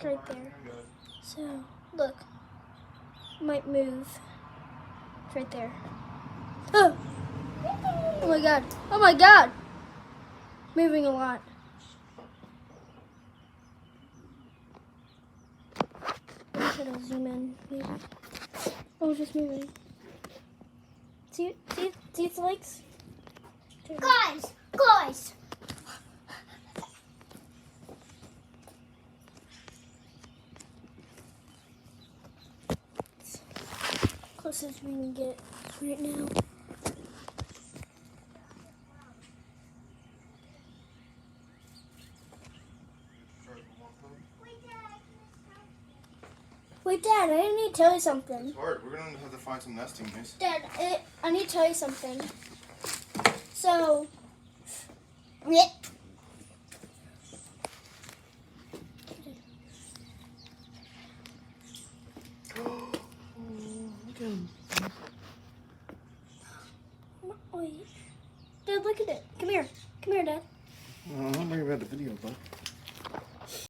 right there. So, look. Might move. It's right there. Oh! Oh my god. Oh my god! Moving a lot. I'm gonna zoom in, maybe. Oh, just moving. See its legs? Guys! Closest we can get right now. Wait, Dad, I need to tell you something. It's hard. We're gonna have to find some nesting mice. Dad, I need to tell you something. So, Look at him. wait. Dad, look at it. Come here. Come here, Dad. I'm not worried about the video, bud.